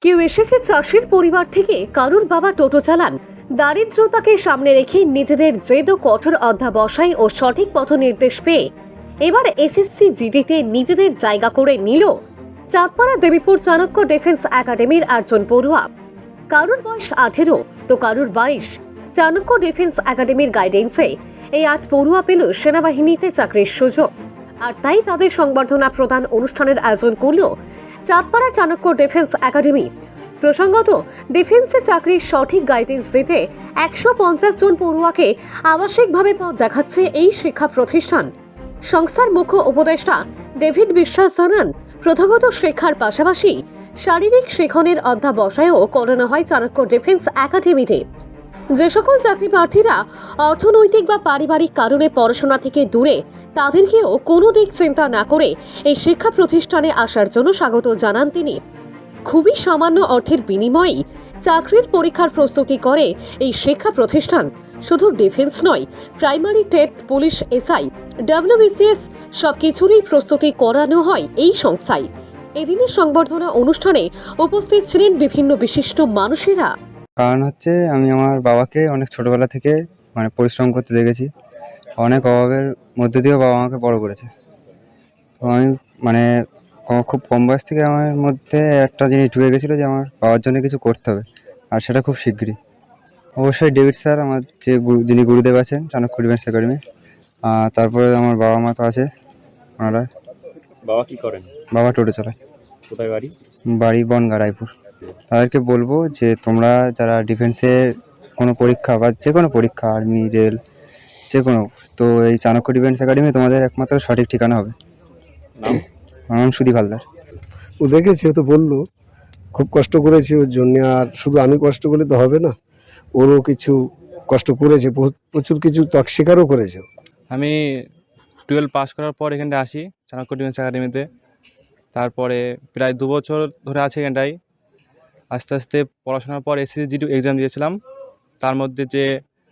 কেউ এসেছে চাষির পরিবার থেকে, কারুর বাবা টোটো চালান। দারিদ্রতাকে সামনে রেখে নিজেদের জেদ ও কঠোর অধ্যাবসায় ও সঠিক পথ নির্দেশ পেয়ে এবার এসএসসি জিডিতে নিজেদের জায়গা করে নিল চাঁদপাড়া দেবীপুর চাণক্য ডিফেন্স একাডেমির 8 জন পড়ুয়া। কারুর বয়স 18 তো কারুর 22। চাণক্য ডিফেন্স একাডেমির গাইডেন্সে এই 8 পড়ুয়া পেল সেনাবাহিনীতে চাকরির সুযোগ। আর তাই তাদের সংবর্ধনা প্রদান অনুষ্ঠানের আয়োজন করল চাঁদপাড়া চাণক্য ডিফেন্স একাডেমি। প্রসঙ্গত, ডিফেন্সে চাকরির সঠিক গাইডেন্স দিতে 150 জন পড়ুয়াকে আবাসিকভাবে পথ দেখাচ্ছে এই শিক্ষা প্রতিষ্ঠান। সংস্থার মুখ্য উপদেষ্টা ডেভিড বিশ্বাস জানান, প্রথাগত শিক্ষার পাশাপাশি শারীরিক শিক্ষণের অধ্যাবসায়ও করানো হয় চাণক্য ডিফেন্স একাডেমিতে। যে সকল চাকরি প্রার্থীরা অর্থনৈতিক বা পারিবারিক কারণে পড়াশোনা থেকে দূরে, তাদেরকেও কোনো দিক চিন্তা না করে এই শিক্ষা প্রতিষ্ঠানে আসার জন্য স্বাগত জানান তিনি। খুবই সামান্য অর্থের বিনিময়েই চাকরির পরীক্ষার প্রস্তুতি করে এই শিক্ষা প্রতিষ্ঠান। শুধু ডিফেন্স নয়, primary, TET, police, SI, WBCS সবকিছুরই প্রস্তুতি করানো হয় এই সংস্থায়। এদিনের সংবর্ধনা অনুষ্ঠানে উপস্থিত ছিলেন বিভিন্ন বিশিষ্ট মানুষেরা। কারণ হচ্ছে আমি আমার বাবাকে অনেক ছোটবেলা থেকে পরিশ্রম করতে দেখেছি। অনেক অভাবের মধ্যে দিয়েও বাবা আমাকে বড় করেছে। তো আমি খুব কম বয়স থেকে আমার মধ্যে একটা জিনিস ঢুকে গেছিলো যে আমার বাবার জন্য কিছু করতে হবে, আর সেটা খুব শিগগিরই। অবশ্যই ডেভিড স্যার আমার যিনি গুরুদেব আছেন চাণক্য ডিফেন্স একাডেমি। তারপরে আমার বাবা মা তো আছে, ওনারা। বাবা কি করেন? বাবা টোটো চালায়। কোথায় বাড়ি? বাড়ি বনগাঁ, রায়পুর। তাদেরকে বলবো যে তোমরা যারা ডিফেন্সের কোনো পরীক্ষা বা যে কোনো পরীক্ষা, আর্মি, রেল, যে কোনো, তো এই চাণক্য ডিফেন্স একাডেমি তোমাদের একমাত্র সঠিক ঠিকানা হবে। নাম? আমার নাম সুদীপ হালদার। ও দেখেছি, ও তো বললো খুব কষ্ট করেছি ওর জন্য। আর শুধু আমি কষ্ট করলে তো হবে না, ওরও কিছু কষ্ট করেছে, প্রচুর কিছু স্বীকারও করেছে। আমি 12 পাস করার পর এখানটায় আসি চাণক্য ডিফেন্স একাডেমিতে। তারপরে প্রায় 2 বছর ধরে আছি এখানটায়। আস্তে আস্তে পড়াশোনার পর এসএসসি জিডি এক্সাম দিয়েছিলাম। তার মধ্যে যে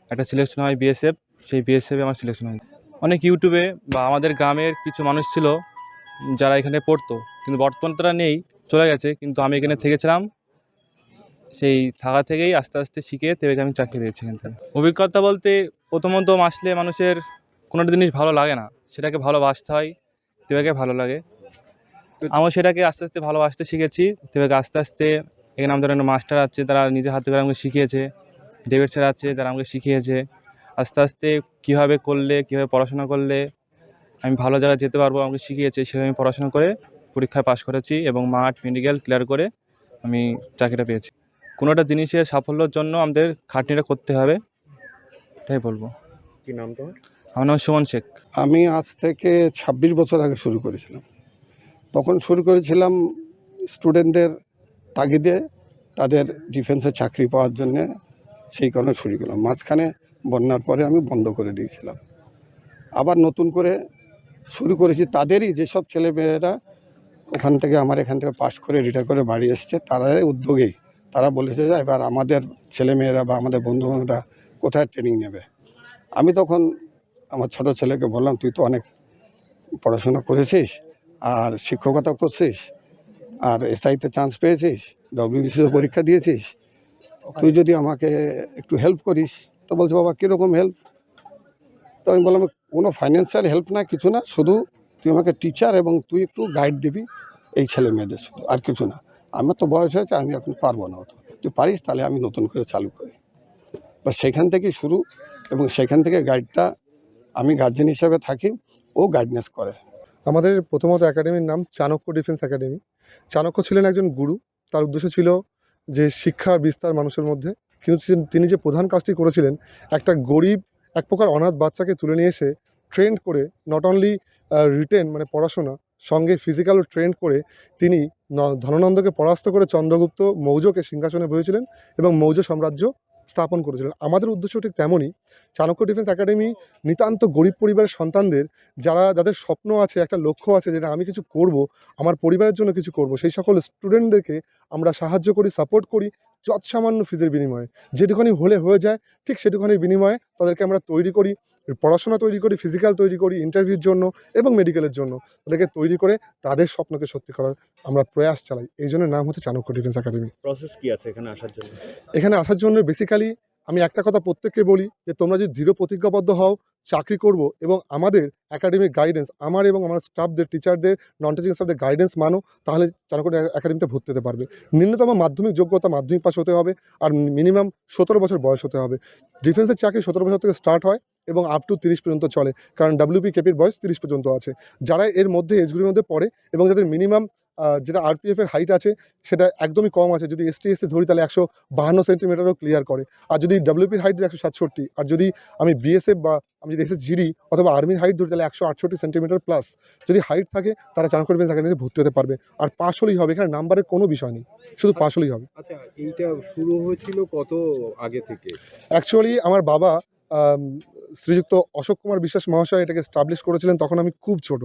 একটা সিলেকশন হয় বিএসএফ, সেই বিএসএফে আমার সিলেকশন হয়। অনেক ইউটিউবে বা আমাদের গ্রামের কিছু মানুষ ছিল যারা এখানে পড়তো, কিন্তু বর্তমানে তারা নেই, চলে গেছে। কিন্তু আমি এখানে থেকেছিলাম, সেই থাকা থেকেই আস্তে আস্তে শিখে তবে আমি চাকরি পেয়েছি এখান থেকে। অভিজ্ঞতা বলতে, প্রথমত আসলে মানুষের কোনো একটা জিনিস ভালো লাগে না, সেটাকে ভালোবাসতে হয়, তেবাকে ভালো লাগে। আমি সেটাকে আস্তে আস্তে ভালোবাসতে শিখেছি। তেবাকে আস্তে আস্তে এখানে আমাদের মাস্টার আছে, তারা নিজে হাতে করে আমাকে শিখিয়েছে। ডেভিড স্যার আছে, যারা আমাকে শিখিয়েছে আস্তে আস্তে কীভাবে করলে, কীভাবে পড়াশোনা করলে আমি ভালো জায়গায় যেতে পারবো, আমাকে শিখিয়েছে। সেভাবে আমি পড়াশোনা করে পরীক্ষায় পাশ করেছি এবং মাঠ, মেডিকেল ক্লিয়ার করে আমি চাকরিটা পেয়েছি। কোনো একটা জিনিসের সাফল্যের জন্য আমাদের খাটনিটা করতে হবে, এটাই বলবো। কি নাম তোমার? আমার নাম সুমন শেখ। আমি আজ থেকে 26 বছর আগে শুরু করেছিলাম। তখন শুরু করেছিলাম স্টুডেন্টদের তাগিদে তাদের ডিফেন্সে চাকরি পাওয়ার জন্যে, সেই কারণে শুরু করলাম। মাঝখানে বন্যার পরে আমি বন্ধ করে দিয়েছিলাম। আবার নতুন করে শুরু করেছি তাদেরই, যেসব ছেলেমেয়েরা ওখান থেকে আমার এখান থেকে পাশ করে রিটায়ার করে বাড়ি এসছে, তাদের উদ্যোগেই তারা বলেছে যে এবার আমাদের ছেলেমেয়েরা বা আমাদের বন্ধুবান্ধবরা কোথায় ট্রেনিং নেবে। আমি তখন আমার ছোট ছেলেকে বললাম, তুই তো অনেক পড়াশোনা করেছিস আর শিক্ষকতা করছিস আর এসআইতে চান্স পেয়েছিস, ডব্লিউবিসিএস পরীক্ষা দিয়েছিস, তুই যদি আমাকে একটু হেল্প করিস। তো বলছে, বাবা কীরকম হেল্প? তো আমি বললাম, কোনো ফাইন্যান্সিয়াল হেল্প না, কিছু না, শুধু তুই আমাকে টিচার এবং তুই একটু গাইড দিবি এই ছেলে মেয়েদের, শুধু, আর কিছু না। আমার তো বয়স হয়েছে, আমি এখন পারবো না অত, তুই পারিস তাহলে আমি নতুন করে চালু করি। বা সেখান থেকেই শুরু, এবং সেখান থেকে গাইডটা আমি গার্জেন হিসাবে থাকি, ও গাইডনেস করে। আমাদের প্রথমত একাডেমির নাম চাণক্য ডিফেন্স একাডেমি। চাণক্য ছিলেন একজন গুরু, তার উদ্দেশ্য ছিল যে শিক্ষার বিস্তার মানুষের মধ্যে। কিন্তু তিনি যে প্রধান কাজটি করেছিলেন, একটা গরিব, এক প্রকার অনাথ বাচ্চাকে তুলে নিয়ে এসে ট্রেন করে, নট অনলি রিটেন পড়াশোনা, সঙ্গে ফিজিক্যালও ট্রেন করে তিনি ধননন্দকে পরাস্ত করে চন্দ্রগুপ্ত মৌর্যকে সিংহাসনে বসেছিলেন এবং মৌর্য সাম্রাজ্য স্থাপন করেছিলেন। আমাদের উদ্দেশ্য ঠিক তেমনই। চাণক্য ডিফেন্স একাডেমি নিতান্ত গরিব পরিবারের সন্তানদের, যাদের স্বপ্ন আছে, একটা লক্ষ্য আছে যে আমি কিছু করব, আমার পরিবারের জন্য কিছু করব, সেই সকল স্টুডেন্টদেরকে আমরা সাহায্য করি, সাপোর্ট করি, যৎসামান্য ফিজের বিনিময়ে, যেটুখানি হলে হয়ে যায় ঠিক সেটুখানির বিনিময়ে তাদেরকে আমরা তৈরি করি, পড়াশোনা তৈরি করি, ফিজিক্যাল তৈরি করি ইন্টারভিউর জন্য এবং মেডিকেলের জন্য। তাদেরকে তৈরি করে তাদের স্বপ্নকে সত্যি করার আমরা প্রয়াস চালাই। এই জন্য নাম হচ্ছে চাণক্য ডিফেন্স একাডেমি। প্রসেস কি আছে এখানে আসার জন্য? এখানে আসার জন্য বেসিক্যালি আমি একটা কথা প্রত্যেককে বলি যে তোমরা যদি দৃঢ় প্রতিজ্ঞাবদ্ধ হও চাকরি করব এবং আমাদের একাডেমিক গাইডেন্স আমার এবং আমার স্টাফদের টিচারদের নন টিচিং স্টাফদের গাইডেন্স মানো, তাহলে চাণক্য একাডেমিতে ভর্তি হতে পারবে। ন্যূনতম মাধ্যমিক যোগ্যতা মাধ্যমিক পাস হতে হবে আর মিনিমাম 17 বছর বয়স হতে হবে। ডিফেন্সের চাকরি 17 বছর থেকে স্টার্ট হয় এবং আপ টু 30 পর্যন্ত চলে, কারণ WP কেপির বয়স 30 পর্যন্ত আছে। যারা এর মধ্যে এজগুলির মধ্যে পড়ে এবং যাদের মিনিমাম যেটা RPF এর হাইট আছে সেটা একদমই কম আছে, যদি ST/SC ধরি তাহলে 152 সেন্টিমিটারও ক্লিয়ার করে, আর যদি WP-র হাইট 167, আর যদি আমি BSF বা আমি যদি SSGD অথবা আর্মির হাইট ধরি তাহলে 168 সেন্টিমিটার প্লাস যদি হাইট থাকে তারা চাণক্য ডিফেন্স একাডেমিতে ভর্তি হতে পারবে। আর পাস হলেই হবে, এখানে নাম্বারের কোনো বিষয় নেই, শুধু পাস হলেই হবে। আচ্ছা, এইটা শুরু হয়েছিল কত আগে থেকে? অ্যাকচুয়ালি আমার বাবা আম শ্রীযুক্ত অশোক কুমার বিশ্বাস মহাশয় এটাকে এস্টাবলিশ করেছিলেন, তখন আমি খুব ছোট।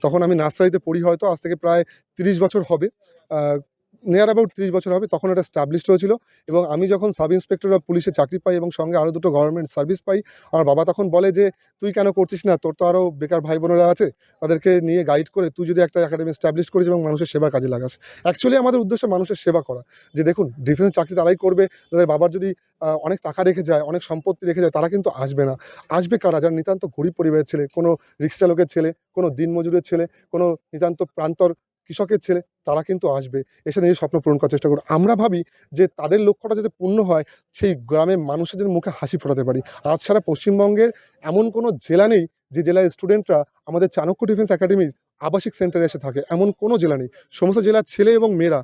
তখন আমি নার্সারিতে পড়ি, হয়তো আজ থেকে প্রায় 30 বছর হবে। নিয়ার অ্যাবাউট 30 বছর হবে, তখন এটা এস্টাবলিশড হয়েছিল। এবং আমি যখন সাব ইন্সপেক্টর অফ পুলিশে চাকরি পাই এবং সঙ্গে আরও 2টো গভর্নমেন্ট সার্ভিস পাই, আমার বাবা তখন বলে যে, "তুই কেন করছিস না? তোর তো আরও বেকার ভাই বোনেরা আছে, তাদেরকে নিয়ে গাইড করে তুই যদি একটা একাডেমি এস্টাবলিশ করিস এবং মানুষের সেবার কাজে লাগাস।" অ্যাকচুয়ালি আমাদের উদ্দেশ্য মানুষের সেবা করা। যে দেখুন, ডিফেন্স চাকরি তারাই করবে যাদের বাবার যদি অনেক টাকা রেখে যায়, অনেক সম্পত্তি রেখে যায়, তারা কিন্তু আসবে না। আসবে কারা? যারা নিতান্ত গরিব পরিবারের ছেলে, কোনো রিক্সা চালকের ছেলে, কোনো দিনমজুরের ছেলে, কোনো নিতান্ত প্রান্তর কৃষকের ছেলে, তারা কিন্তু আসবে, এসে নিজের স্বপ্ন পূরণ করার চেষ্টা করবে। আমরা ভাবি যে তাদের লক্ষ্যটা যাতে পূর্ণ হয়, সেই গ্রামের মানুষের যেন মুখে হাসি ফোটাতে পারি। আজ সারা পশ্চিমবঙ্গের এমন কোনো জেলা নেই যে জেলার স্টুডেন্টরা আমাদের চাণক্য ডিফেন্স একাডেমির আবাসিক সেন্টারে এসে থাকে, এমন কোনো জেলা নেই। সমস্ত জেলার ছেলে এবং মেয়েরা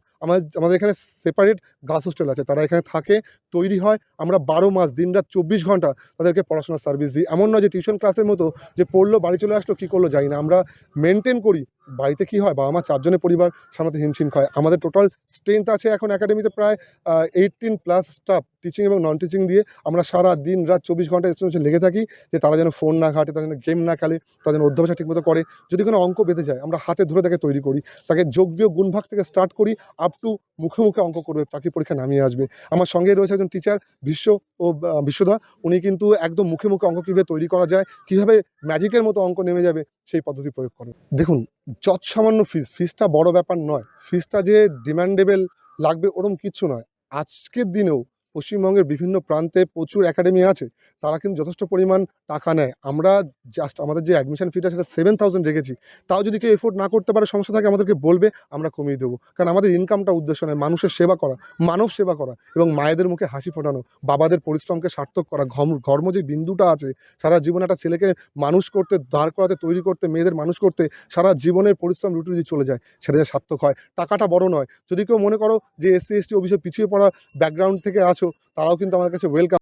আমাদের এখানে সেপারেট গার্লস হোস্টেল আছে, তারা এখানে থাকে, তৈরি হয়। আমরা 12 মাস দিনরাত 24 ঘন্টা তাদেরকে পড়াশোনার সার্ভিস দিই। এমন নয় যে টিউশন ক্লাসের মতো যে পড়লো বাড়ি চলে আসলো, কী করলো জানি না। আমরা মেনটেন করি। বাড়িতে কী হয়, বাবা মা 4 জনের পরিবার সামলাতে হিমশিম খায়। আমাদের টোটাল স্ট্রেংথ আছে এখন একাডেমিতে প্রায় 18+ স্টাফ, টিচিং এবং নন টিচিং দিয়ে। আমরা সারা দিন রাত 24 ঘন্টা স্টুডেন্টদের লেগে থাকি যে তারা যেন ফোন না ঘাঁটে, তারা যেন গেম না খেলে, তারা যেন অধ্যবসায় ঠিকমতো করে। যদি কোনো অঙ্ক বেঁধে যায় আমরা হাতে ধরে তাকে তৈরি করি, তাকে যোগ বিয়োগ গুণভাগ থেকে স্টার্ট করি আপ টু মুখে মুখে অঙ্ক করবে, চাকরি পরীক্ষা নামিয়ে আসবে। আমার সঙ্গে রয়েছে একজন টিচার বিশ্বদা, উনি কিন্তু একদম মুখে মুখে অঙ্ক কীভাবে তৈরি করা যায়, কীভাবে ম্যাজিকের মতো অঙ্ক নেমে যাবে সেই পদ্ধতি প্রয়োগ করেন। দেখুন, যৎসামান্য ফিজটা বড় ব্যাপার নয়, ফিজটা যে ডিমান্ডেবল লাগবে ওরম কিচ্ছু নয়। আজকের দিনেও পশ্চিমবঙ্গের বিভিন্ন প্রান্তে প্রচুর একাডেমি আছে, তারা কিন্তু যথেষ্ট পরিমাণ টাকা নেয়। আমরা জাস্ট আমাদের যে অ্যাডমিশন ফিটা সেটা 7,000 রেখেছি, তাও যদি কেউ এফোর্ড না করতে পারে, সমস্যা থাকে, আমাদেরকে বলবে, আমরা কমিয়ে দেবো। কারণ আমাদের ইনকামটা উদ্দেশ্য নয়, মানুষের সেবা করা, মানব সেবা করা এবং মায়েদের মুখে হাসি ফোটানো, বাবাদের পরিশ্রমকে সার্থক করা। ঘর্ম যে বিন্দুটা আছে, সারা জীবন একটা ছেলেকে মানুষ করতে, দাঁড় করাতে, তৈরি করতে, মেয়েদের মানুষ করতে সারা জীবনের পরিশ্রম রুটি যদি চলে যায়, সেটা যে সার্থক হয়। টাকাটা বড় নয়। যদি কেউ মনে করো যে SC ST অভিযোগ পিছিয়ে পড়া ব্যাকগ্রাউন্ড থেকে আছো, তারাও কিন্তু আমাদের কাছে ওয়েলকাম।